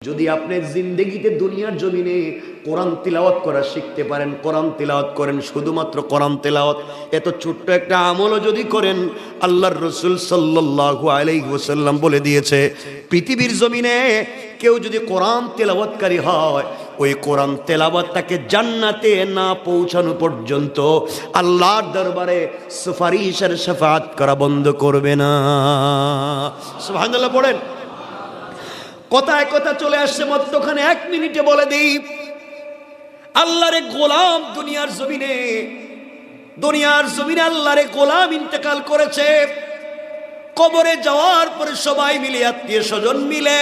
যদি আপনি জিন্দেগিতে দুনিয়ার জমিনে কোরআন তিলাওয়াত করা শিখতে পারেন, কোরআন তিলাওয়াত করেন, শুধুমাত্র কোরআন তিলাওয়াত, এত ছোট্ট একটা আমলও যদি করেন, আল্লাহর রাসূল সাল্লাল্লাহু আলাইহি ওয়াসাল্লাম বলে দিয়েছে, পৃথিবীর জমিনে কেউ যদি কোরআন তেলাওয়াতকারী হয়, ওই কোরআন তেলাওয়াত তাকে জান্নাতে না পৌঁছানো পর্যন্ত আল্লাহর দরবারে সুপারিশের শাফাআত করা বন্ধ করবে না। সুবহানাল্লাহ পড়েন। কথায় কথা চলে আসছে মধ্যখানে, 1 মিনিটে বলে দিই, আল্লাহর গোলাম দুনিয়ার জমিনে আল্লাহর গোলাম ইন্তেকাল করেছে। কবরে যাওয়ার পরে সবাই মিলে, আত্মীয় স্বজন মিলে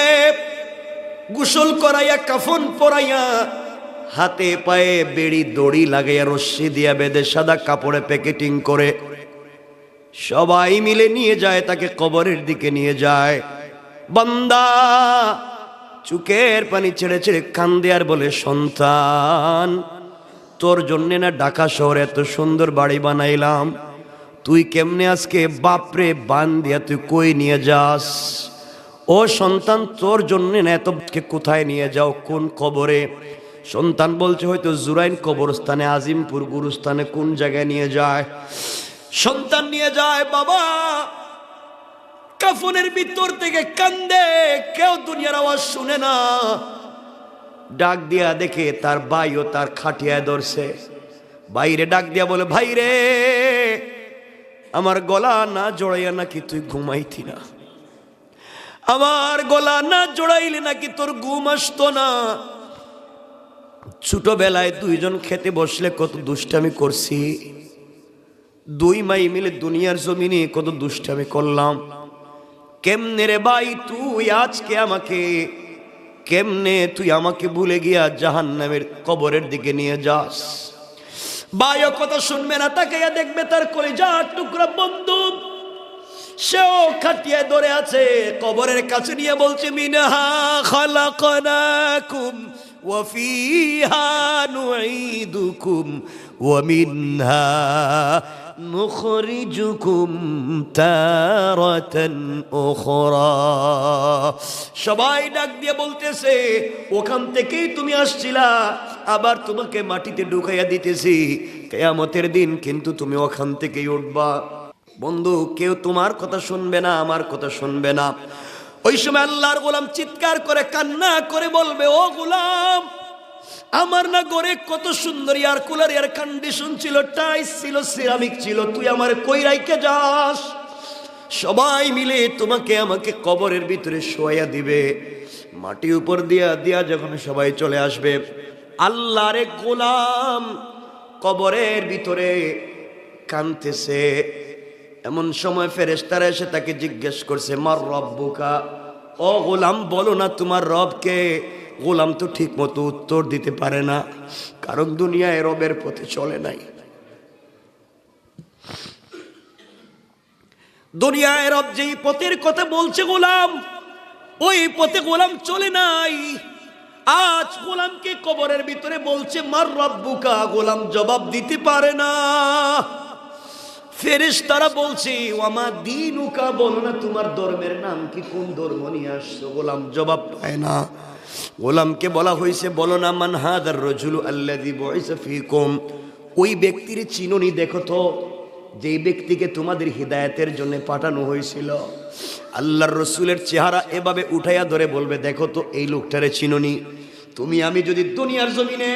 গোসল করাইয়া, কাফন পরাইয়া, হাতে পায়ে বেড়ি দড়ি লাগাইয়া, রশ্মি দিয়া বেঁধে সাদা কাপড়ে প্যাকেটিং করে সবাই মিলে নিয়ে যায়, তাকে কবরের দিকে নিয়ে যায়। বান্দা চোখের পানি ছেড়ে ছেড়ে কান্দে আর বলে, সন্তান, তোর জন্য না ঢাকা শহরে এত সুন্দর বাড়ি বানাইলাম, তুই কেমনে আজকে বাপরে বান দিয়া তুই কই নিয়ে যাস? ও সন্তান, তোর জন্য না এত কোথায় নিয়ে যাও, কোন কবরে? সন্তান বলছে, হয়তো জুরাইন কবরস্থানে, আজিমপুর গুরুস্থানে, কোন জায়গায় নিয়ে যায়? সন্তান নিয়ে যায়। বাবা কাফনের ভিতর থেকে কান্দে, কেউ দুনিয়ার আওয়াজ শুনে না। ডাক দিয়া দেখে তার ভাইও তার খাটিয়ায় ধরছে। বাইরে ডাক দিয়া বলে, ভাই রে, আমার গলা না জড়াইয়া নাকি তুই ঘুমাইতি না? আমার গলা না জড়াইলে নাকি তোর ঘুম আসতো না? ছোটবেলায় দুইজন খেতে বসলে কত দুষ্টামি করছি, 2 ভাই মিলে দুনিয়ার জমিনে কত দুষ্টামি করলাম। কেমনে রে ভাই তুই আজকে আমাকে, কেমনে তুই আমাকে ভুলে গিয়া জাহান্নামের কবরের দিকে নিয়ে যাস? ভাইও কথা শুনবে না, তাকাইয়া দেখবে তার কলিজার টুকরা বন্ধু, সেও খাটিয়ায় ধরে আছে, কবরের কাছে নিয়ে বলছে, মিনহা খালাকনাকুম ওয়া ফিহা নুঈদুকুম ওয়া মিনহা নুখরিজুকুম তারাতান উখরা। সবাই ডাক দিয়ে বলতেছে, ওখান থেকেই তুমি আসছিলা, আবার তোমাকে মাটিতে ঢুকাইয়া দিতেছি, কিয়ামতের দিন কিন্তু তুমি ওখান থেকেই উঠবা। বন্ধু, কেউ তোমার কথা শুনবে না, আমার কথা শুনবে না। ওই সময় আল্লাহর গোলাম চিৎকার করে কান্না করে বলবে, ও গোলাম, আমার না ঘরে কত সুন্দর এয়ার কুলার, এয়ার কন্ডিশন ছিল, টাইলস ছিল, সিরামিক ছিল, তুই আমার কই রাইখে যাস? সবাই মিলে তোমাকে আমাকে কবরের ভিতরে শোয়া দিবে, মাটি উপর দিয়া দিয়া যখন সবাই চলে আসবে, আল্লাহর গোলাম কবরের ভিতরে কাঁদতেছে। এমন সময় ফেরেশতারা এসে তাকে জিজ্ঞেস করছে, মার রব্বুকা, ও গোলাম বলো না তোমার রবকে? গোলাম তো ঠিক মতো উত্তর দিতে পারে না, কারণ দুনিয়ায় রবের পথে চলে নাই। দুনিয়ায় রব যেই পথের কথা বলছে গোলাম, ওই পথে গোলাম চলে নাই। আজ গোলামকে কবরের ভিতরে বলছে, মার রব্বুকা, গোলাম জবাব দিতে পারে না। ফেরেশতারা বলছে, ওয়ামা দীনুকা, বলো না তোমার ধর্মের নাম কি, কোন ধর্ম নিয়ে আসছো? গোলাম জবাব পায় না। গোলামকে বলা হয়েছে, বলো না, মান হাদার রাজুলু আল্লাযী বুইসা ফীকুম, ওই ব্যক্তির চিনুনি দেখো তো, যেই ব্যক্তিকে তোমাদের হিদায়াতের জন্য পাঠানো হয়েছিল। আল্লাহর রসুলের চেহারা এভাবে উঠাইয়া ধরে বলবে, দেখো তো এই লোকটারে চিনুনি? তুমি আমি যদি দুনিয়ার জমিনে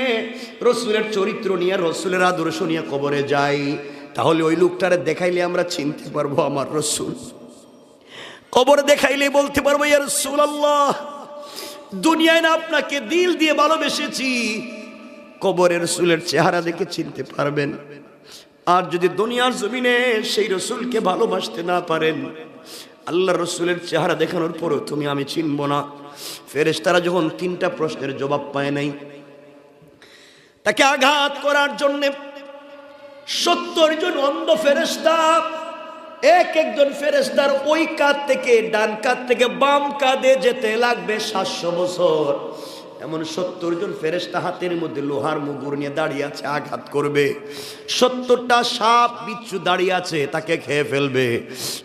রসুলের চরিত্র নিয়ে, রসুলের আদর্শ নিয়ে কবরে যাই, তাহলে ওই লোকটারে দেখাইলে আমরা চিনতে পারবো আমার রসুল। কবরে দেখাইলে বলতে পারবো, ইয়া রাসূলুল্লাহ, দুনিয়ায় না আপনাকে দিল দিয়ে ভালোবেসেছি, কবরে রসুলের চেহারা দেখে চিনতে পারবেন। আর যদি দুনিয়ার জমিনে সেই রসুলকে ভালোবাসতে না পারেন, আল্লাহ রসুলের চেহারা দেখানোর পরও তুমি আমি চিনব না। ফেরেশতারা যখন 3টা প্রশ্নের জবাব পায় নাই, তাকে আঘাত করার জন্য 70 জন অন্ধ ফেরেশতা, এক একজন ফেরেশতার ওই কাঁধ থেকে ডান কাঁধ থেকে বাম কাঁধে যেতে লাগবে 700 বছর। এমন 70 জন ফেরেশতা হাতের মধ্যে লোহার মুগুর নিয়ে দাঁড়িয়ে আছে, আঘাত করবে। 70টা সাপ বিচ্ছু দাঁড়িয়ে আছে, তাকে খেয়ে ফেলবে।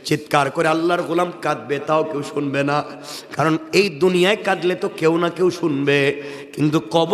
চিৎকার করে আল্লাহর গোলাম কাঁদবে, তাও কেউ শুনবে না, কারণ এই দুনিয়ায় কাঁদলে তো কেউ না কেউ শুনবে, কিন্তু কবর